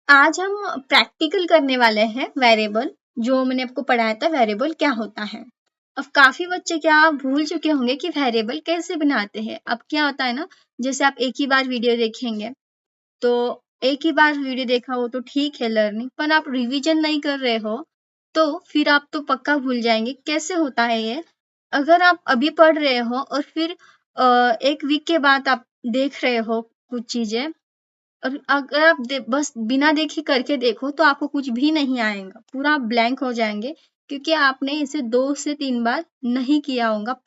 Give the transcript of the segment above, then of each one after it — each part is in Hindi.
आज हम प्रैक्टिकल करने वाले हैं वेरिएबल। जो मैंने आपको पढ़ाया था वेरिएबल क्या होता है। अब काफी बच्चे क्या भूल चुके होंगे कि वेरिएबल कैसे बनाते हैं। अब क्या होता है ना, जैसे आप एक ही बार वीडियो देखेंगे तो एक ही बार वीडियो देखा हो तो ठीक है लर्निंग, पर आप रिवीजन नहीं कर रहे हो तो फिर आप तो पक्का भूल जाएंगे। कैसे होता है ये, अगर आप अभी पढ़ रहे हो और फिर एक वीक के बाद आप देख रहे हो कुछ चीजें, और अगर आप बस बिना देखे करके देखो तो आपको कुछ भी नहीं आएगा, पूरा ब्लैंक हो जाएंगे, क्योंकि आपने इसे 2 से 3 बार नहीं किया होगा,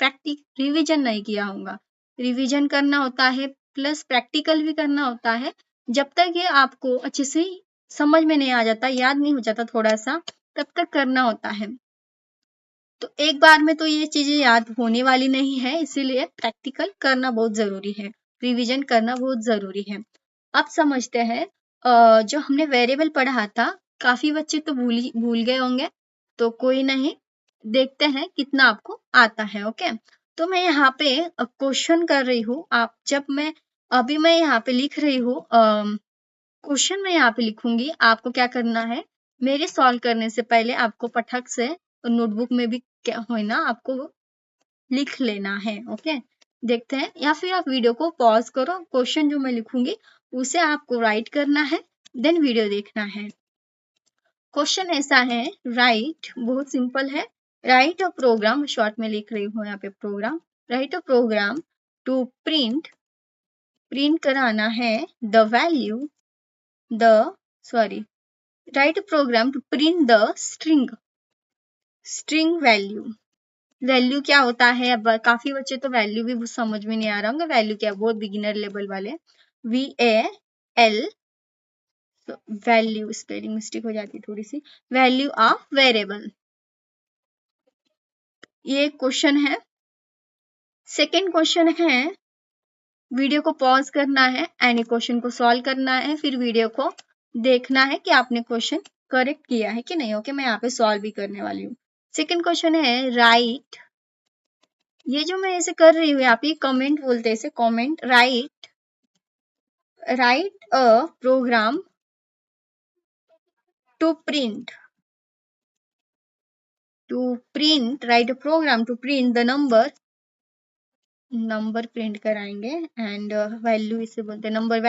रिवीजन नहीं किया होगा। रिवीजन करना होता है प्लस प्रैक्टिकल भी करना होता है। जब तक ये आपको अच्छे से समझ में नहीं आ जाता, याद नहीं हो जाता थोड़ा सा, तब तक करना होता है। तो एक बार में तो ये चीजें याद होने वाली नहीं है, इसीलिए प्रैक्टिकल करना बहुत जरूरी है, रिवीजन करना बहुत जरूरी है। अब समझते हैं जो हमने वेरिएबल पढ़ा था, काफी बच्चे तो भूल गए होंगे, तो कोई नहीं, देखते हैं कितना आपको आता है। ओके, तो मैं यहाँ पे क्वेश्चन कर रही हूँ। आप जब मैं यहाँ पे लिख रही हूँ क्वेश्चन, मैं यहाँ पे लिखूंगी। आपको क्या करना है, मेरे सॉल्व करने से पहले आपको पटक से नोटबुक में भी क्या हो ना, आपको लिख लेना है। ओके, देखते हैं, या फिर आप वीडियो को पॉज करो, क्वेश्चन जो मैं लिखूंगी उसे आपको राइट करना है, देन वीडियो देखना है। क्वेश्चन ऐसा है, राइट, बहुत सिंपल है। राइट अ प्रोग्राम, शॉर्ट में लिख रही हूँ यहाँ पे program. Write a program to print कराना है the value the sorry write a program to print the string value क्या होता है। अब काफी बच्चे तो वैल्यू भी समझ में नहीं आ रहा होंगे, वैल्यू क्या, बहुत बिगिनर लेवल वाले। VAL, वैल्यू, स्पेलिंग मिस्टेक हो जाती है थोड़ी सी, वैल्यू ऑफ वेरिएबल, ये क्वेश्चन है। सेकेंड क्वेश्चन है, वीडियो को पॉज करना है एंड क्वेश्चन को सॉल्व करना है, फिर वीडियो को देखना है कि आपने क्वेश्चन करेक्ट किया है कि नहीं। ओके, मैं यहाँ पे सॉल्व भी करने वाली हूँ। सेकेंड क्वेश्चन है, राइट, ये जो मैं ऐसे कर रही हूँ यहाँ पे कमेंट बोलते हैं, इसे comment. Write a program to print write a program to print the number प्रिंट कराएंगे एंड वैल्यू, इसे बोलते हैं नंबर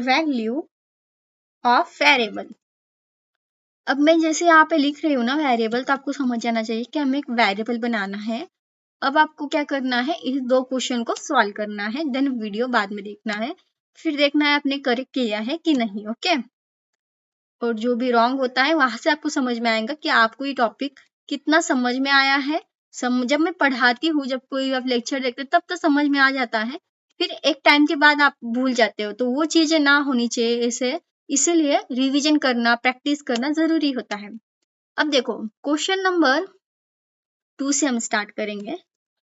वैल्यू ऑफ वेरिएबल। अब मैं जैसे यहाँ पे लिख रही हूँ ना वेरिएबल, तो आपको समझ जाना चाहिए कि हमें एक वेरिएबल बनाना है। अब आपको क्या करना है, इस 2 क्वेश्चन को सॉल्व करना है, देन वीडियो बाद में देखना है, फिर देखना है आपने करेक्ट किया है कि नहीं। ओके, और जो भी रॉन्ग होता है वहां से आपको समझ में आएगा कि आपको ये टॉपिक कितना समझ में आया है। जब मैं पढ़ाती हूँ, जब कोई आप लेक्चर देखते तब तो समझ में आ जाता है, फिर एक टाइम के बाद आप भूल जाते हो, तो वो चीजें ना होनी चाहिए इसे, इसीलिए रिवीजन करना, प्रैक्टिस करना जरूरी होता है। अब देखो, क्वेश्चन नंबर 2 से हम स्टार्ट करेंगे।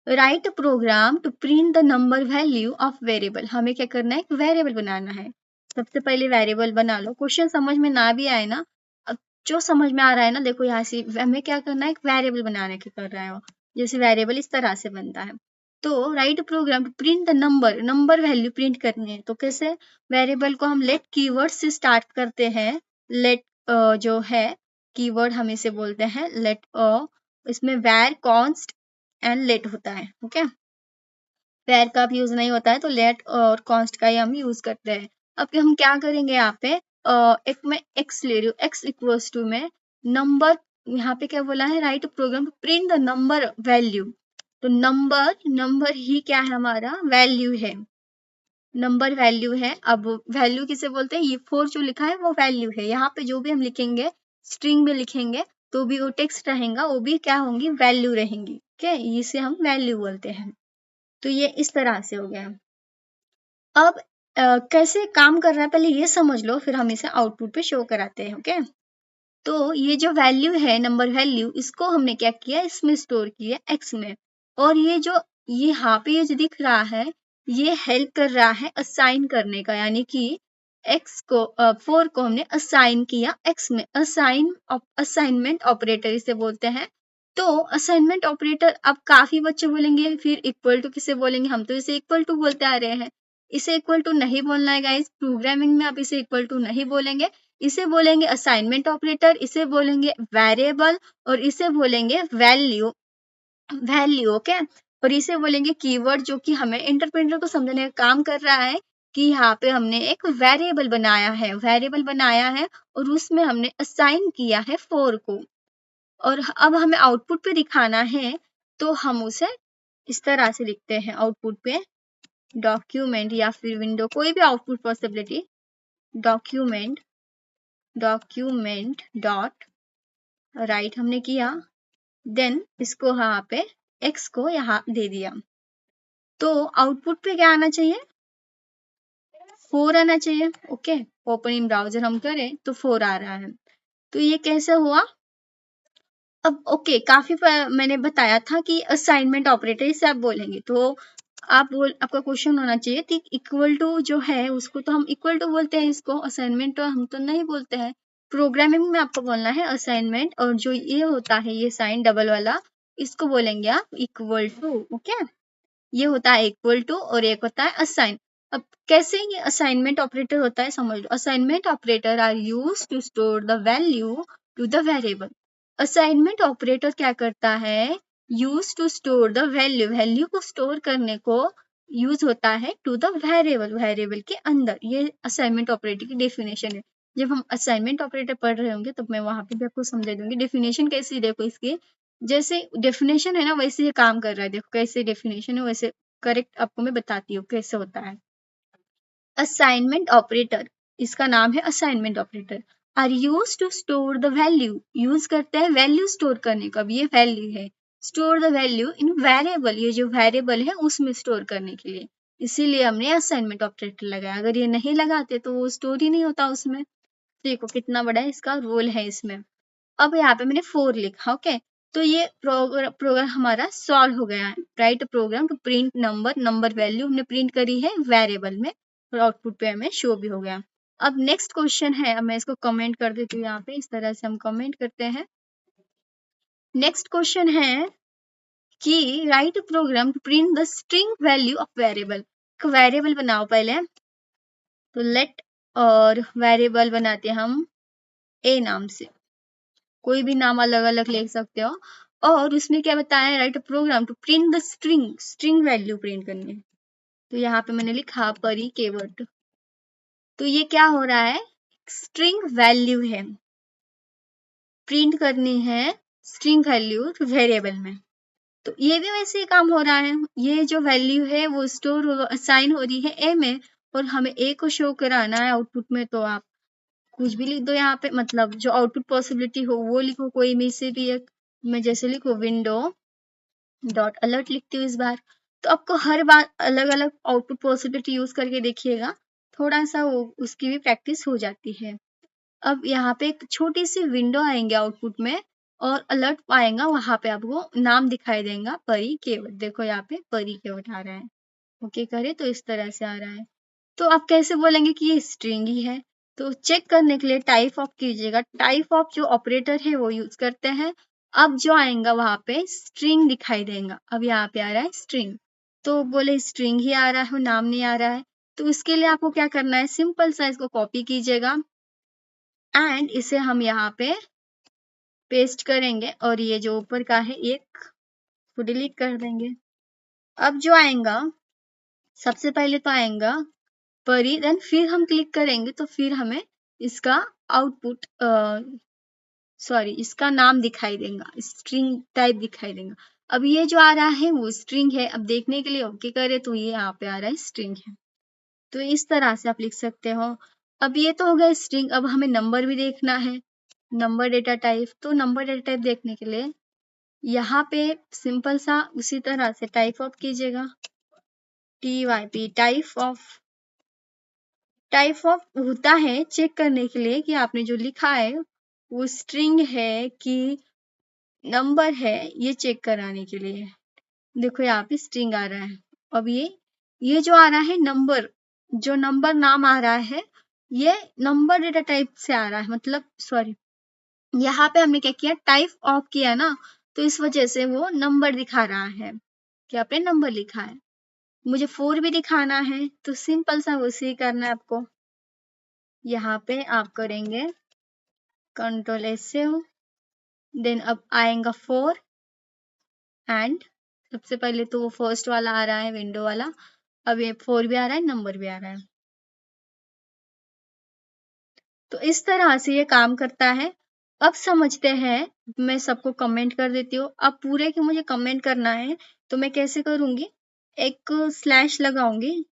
Write program to print the number value of variable, हमें क्या करना है, एक वेरिएबल बनाना है। सबसे पहले वेरिएबल बना लो। क्वेश्चन समझ में ना भी आए ना, अब जो समझ में आ रहा है ना, देखो यहाँ से हमें क्या करना है, एक वेरिएबल बनाने के कर रहा है। जैसे वेरिएबल इस तरह से बनता है, तो write program to print the number value print करनी है, तो कैसे, वेरिएबल को हम लेट कीवर्ड से स्टार्ट करते हैं। लेट जो है कीवर्ड हम इसे बोलते हैं लेट, इसमें वैर, कॉन्स्ट एंड लेट होता है। ओके, वेर का भी यूज नहीं होता है, तो लेट और कॉन्स्ट का ही हम यूज करते हैं। अब हम क्या करेंगे, यहाँ पे एक मैं एक्स ले रही हूँ, एक्स इक्वल्स टू में नंबर, यहाँ पे क्या बोला है, write program print the number value, तो नंबर ही क्या है, हमारा वैल्यू है, नंबर वैल्यू है। अब वैल्यू किसे बोलते हैं, ये 4 जो लिखा है वो वैल्यू है। यहाँ पे जो भी हम लिखेंगे, स्ट्रिंग में लिखेंगे तो भी वो टेक्स्ट रहेगा, वो भी क्या होंगी, वैल्यू रहेंगी। ओके, इसे हम वैल्यू बोलते हैं। तो ये इस तरह से हो गया। अब कैसे काम कर रहा है पहले ये समझ लो, फिर हम इसे आउटपुट पे शो कराते हैं। ओके, तो ये जो वैल्यू है, नंबर वैल्यू, इसको हमने क्या किया, इसमें स्टोर किया एक्स में, और ये यहाँ पे ये जो दिख रहा है, ये हेल्प कर रहा है असाइन करने का, यानी कि एक्स को 4 को हमने असाइन किया एक्स में। असाइनमेंट ऑपरेटर इसे बोलते हैं। तो असाइनमेंट ऑपरेटर, अब काफी बच्चे बोलेंगे फिर इक्वल टू किसे बोलेंगे, हम तो इसे इक्वल टू बोलते आ रहे हैं। इसे इक्वल टू नहीं बोलना है गाइस, प्रोग्रामिंग में आप इसे इक्वल टू नहीं बोलेंगे, इसे बोलेंगे असाइनमेंट ऑपरेटर, इसे बोलेंगे वेरिएबल और इसे बोलेंगे वैल्यू, ओके। और इसे बोलेंगे कीवर्ड, जो कि हमें इंटरप्रेटर को समझने का काम कर रहा है कि यहाँ पे हमने एक वेरिएबल बनाया है और उसमें हमने असाइन किया है 4 को, और अब हमें आउटपुट पे दिखाना है तो हम उसे इस तरह से लिखते हैं आउटपुट पे, डॉक्यूमेंट या फिर विंडो, कोई भी output possibility, document dot right हमने किया, देन इसको यहाँ पे x को यहाँ दे दिया, तो आउटपुट पे क्या आना चाहिए, 4 आना चाहिए, ओके। ओपन इन ब्राउजर हम करें तो 4 आ रहा है, तो ये कैसे हुआ। अब ओके, काफी मैंने बताया था कि असाइनमेंट ऑपरेटर इसे आप बोलेंगे, तो आपका क्वेश्चन होना चाहिए कि इक्वल टू जो है उसको तो हम इक्वल टू बोलते हैं, इसको असाइनमेंट तो हम तो नहीं बोलते हैं। प्रोग्रामिंग में आपको बोलना है असाइनमेंट, और जो ये होता है ये साइन डबल वाला, इसको बोलेंगे आप इक्वल टू, ओके। ये होता है इक्वल टू और एक होता है असाइन। अब कैसे ये असाइनमेंट ऑपरेटर होता है समझ लो। Assignment operator are used to store the value to the variable. Assignment operator क्या करता है, use to store the value को स्टोर करने को यूज होता है टू द वेरिएबल के अंदर। ये असाइनमेंट ऑपरेटर की डेफिनेशन है। जब हम असाइनमेंट ऑपरेटर पढ़ रहे होंगे तब मैं वहां पे भी आपको समझा दूंगी डेफिनेशन कैसी, देखो इसकी जैसे डेफिनेशन है ना वैसे ये काम कर रहा है, देखो कैसे डेफिनेशन है वैसे करेक्ट आपको मैं बताती हूँ कैसे होता है। असाइनमेंट ऑपरेटर, इसका नाम है assignment operator, are use to store the value, use करते हैं वैल्यू स्टोर करने का, ये वैल्यू है, store the value in variable, ये जो वेरिएबल है उसमें स्टोर करने के लिए, इसीलिए हमने असाइनमेंट ऑपरेटर लगाया। अगर ये नहीं लगाते तो वो स्टोर ही नहीं होता उसमें। देखो कितना बड़ा इसका रोल है इसमें। अब यहाँ पे मैंने 4 लिखा, ओके। तो ये प्रोग्राम हमारा सॉल्व हो गया है। Write program to print number value हमने प्रिंट करी है वेरिएबल में, और आउटपुट पे हमें शो भी हो गया। अब नेक्स्ट क्वेश्चन है, अब मैं इसको कमेंट कर देती हूँ यहाँ पे, इस तरह से हम कमेंट करते हैं। नेक्स्ट क्वेश्चन है कि write program to print the string value of variable. Variable बनाओ पहले, तो लेट, और वेरिएबल बनाते हैं हम ए नाम से, कोई भी नाम अलग अलग लिख सकते हो। और उसमें क्या बताया है, write program to print the string value print करनी है। तो यहाँ पे मैंने लिखा परी कीवर्ड, तो ये क्या हो रहा है, स्ट्रिंग वैल्यू है, प्रिंट करनी है स्ट्रिंग वैल्यू वेरिएबल में। तो ये भी वैसे ही काम हो रहा है, ये जो वैल्यू है वो स्टोर असाइन हो रही है ए में, और हमें ए को शो कराना है आउटपुट में, तो आप कुछ भी लिख दो यहाँ पे, मतलब जो आउटपुट पॉसिबिलिटी हो वो लिखो, कोई में से भी एक। मैं जैसे लिखो विंडो डॉट अलर्ट लिखती हूँ इस बार, तो आपको हर बार अलग अलग आउटपुट पॉसिबिलिटी यूज करके देखिएगा, थोड़ा सा वो उसकी भी प्रैक्टिस हो जाती है। अब यहाँ पे एक छोटी सी विंडो आएंगे आउटपुट में, और अलर्ट आएगा, वहां पे आपको नाम दिखाई देगा परी कीवर्ड, देखो यहाँ पे परी कीवर्ड आ रहा है, ओके करे तो इस तरह से आ रहा है। तो आप कैसे बोलेंगे कि ये स्ट्रिंग ही है, तो चेक करने के लिए टाइप ऑफ कीजिएगा, टाइप ऑफ जो ऑपरेटर है वो यूज करते हैं। अब जो आएगा वहां पे स्ट्रिंग दिखाई देगा, अब यहाँ पे आ रहा है स्ट्रिंग, तो बोले स्ट्रिंग ही आ रहा है, नाम नहीं आ रहा है, तो इसके लिए आपको क्या करना है, सिंपल सा इसको कॉपी कीजिएगा एंड इसे हम यहाँ पे पेस्ट करेंगे, और ये जो ऊपर का है एक को डिलीट कर देंगे। अब जो आएगा सबसे पहले तो आएगा परी, देन फिर हम क्लिक करेंगे तो फिर हमें इसका आउटपुट इसका नाम दिखाई देगा, स्ट्रिंग टाइप दिखाई देगा। अब ये जो आ रहा है वो स्ट्रिंग है, अब देखने के लिए ओके करे तो ये यहाँ पे आ रहा है स्ट्रिंग है, तो इस तरह से आप लिख सकते हो। अब ये तो हो गया स्ट्रिंग, अब हमें नंबर भी देखना है, नंबर डेटा टाइप, तो नंबर डेटा टाइप देखने के लिए यहाँ पे सिंपल सा उसी तरह से टाइप ऑफ कीजिएगा, TYP टाइप ऑफ होता है चेक करने के लिए कि आपने जो लिखा है वो स्ट्रिंग है कि नंबर है, ये चेक कराने के लिए। देखो यहाँ पे स्ट्रिंग आ रहा है। अब ये जो आ रहा है नंबर, जो नंबर नाम आ रहा है ये नंबर डेटा टाइप से आ रहा है, मतलब यहाँ पे हमने क्या किया, टाइप ऑफ किया ना, तो इस वजह से वो नंबर दिखा रहा है कि आपने नंबर लिखा है। मुझे 4 भी दिखाना है तो सिंपल सा उसी करना है आपको। यहाँ पे आप करेंगे कंट्रोल एस सेव, देन अब आएगा 4 एंड सबसे पहले तो वो फर्स्ट वाला आ रहा है विंडो वाला, अब ये 4 भी आ रहा है, नंबर भी आ रहा है। तो इस तरह से ये काम करता है। अब समझते हैं, मैं सबको कमेंट कर देती हूँ। अब पूरे के मुझे कमेंट करना है तो मैं कैसे करूंगी, एक स्लैश लगाऊंगी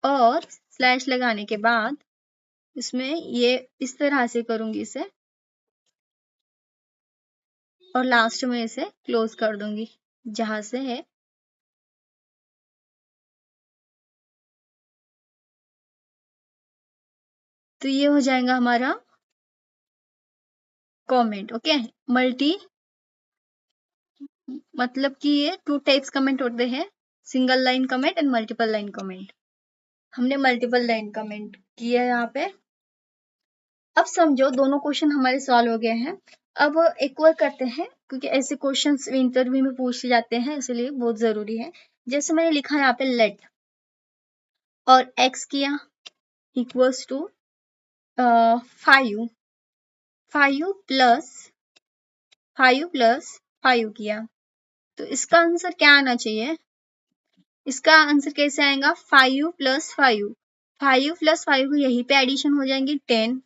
और स्लैश लगाने के बाद इसमें ये इस तरह से करूंगी इसे और लास्ट में इसे क्लोज कर दूंगी जहां से है। तो ये हो जाएगा हमारा कमेंट। ओके, मल्टी मतलब कि ये 2 टाइप्स कमेंट होते हैं, single line comment and multiple line comment. हमने मल्टीपल लाइन कमेंट किया है यहाँ पे। अब समझो दोनों क्वेश्चन हमारे सॉल्व हो गए हैं। अब एक और करते हैं क्योंकि ऐसे क्वेश्चंस इंटरव्यू में पूछे जाते हैं, इसलिए बहुत जरूरी है। जैसे मैंने लिखा यहाँ पे लेट और x किया इक्वल्स टू 5 प्लस 5 किया, तो इसका आंसर क्या आना चाहिए? इसका आंसर कैसे आएगा? 5 प्लस 5 यहीं पे एडिशन हो जाएंगे 10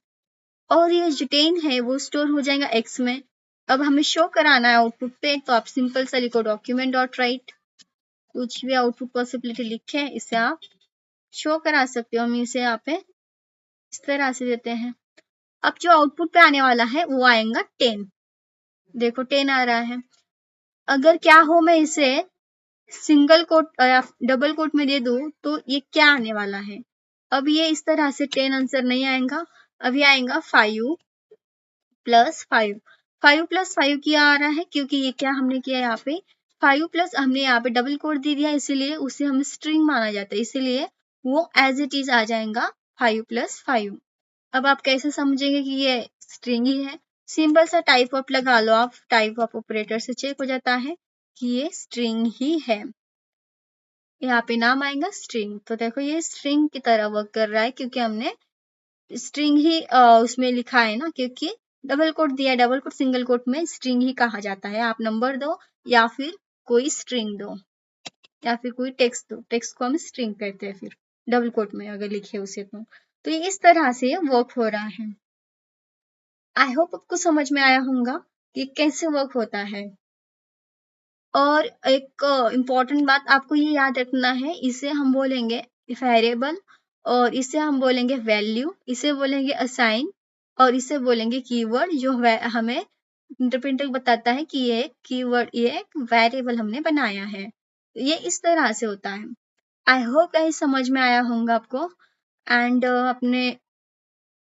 और ये जो 10 है वो स्टोर हो जाएगा x में। अब हमें शो कराना है आउटपुट पे, तो आप सिंपल सा लिखो डॉक्यूमेंट डॉट राइट, कुछ भी आउटपुट पॉसिबिलिटी लिखे, इसे आप शो करा सकते हो। हम इसे यहाँ पे इस तरह से देते हैं। अब जो आउटपुट पे आने वाला है वो आएगा 10, देखो 10 आ रहा है। अगर क्या हो मैं इसे सिंगल कोट या डबल कोट में दे दूं तो ये क्या आने वाला है? अब ये इस तरह से 10 आंसर नहीं आएगा, अभी आएगा 5 प्लस 5 क्या आ रहा है? क्योंकि ये क्या हमने किया यहाँ पे 5 प्लस हमने यहाँ पे डबल कोट दे दिया, इसीलिए उसे हम स्ट्रिंग माना जाता है, इसीलिए वो एज इट इज आ जाएगा 5 प्लस 5। अब आप कैसे समझेंगे कि ये स्ट्रिंग ही है? सिंपल सा टाइप ऑफ लगा लो आप, टाइप ऑफ ऑपरेटर से चेक हो जाता है कि ये स्ट्रिंग ही है। यहाँ पे नाम आएगा स्ट्रिंग, तो देखो ये स्ट्रिंग की तरह वर्क कर रहा है क्योंकि हमने स्ट्रिंग ही उसमें लिखा है ना, क्योंकि डबल कोट दिया, डबल कोट सिंगल कोट में स्ट्रिंग ही कहा जाता है। आप नंबर दो या फिर कोई स्ट्रिंग दो या फिर कोई टेक्स्ट दो, टेक्स्ट को हम स्ट्रिंग कहते हैं फिर डबल कोट में अगर लिखे उसे तो ये इस तरह से वर्क हो रहा है। आई होप आपको समझ में आया होगा कि कैसे वर्क होता है। और एक इम्पॉर्टेंट बात आपको ये याद रखना है, इसे हम बोलेंगे वेरिएबल और इसे हम बोलेंगे वैल्यू, इसे बोलेंगे असाइन और इसे बोलेंगे कीवर्ड, जो हमें इंटरप्रेटर बताता है कि ये कीवर्ड, ये एक वेरिएबल हमने बनाया है। ये इस तरह से होता है। आई होप यही समझ में आया होगा आपको एंड अपने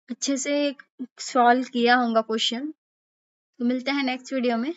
अच्छे से सॉल्व किया होगा क्वेश्चन। तो मिलते हैं नेक्स्ट वीडियो में।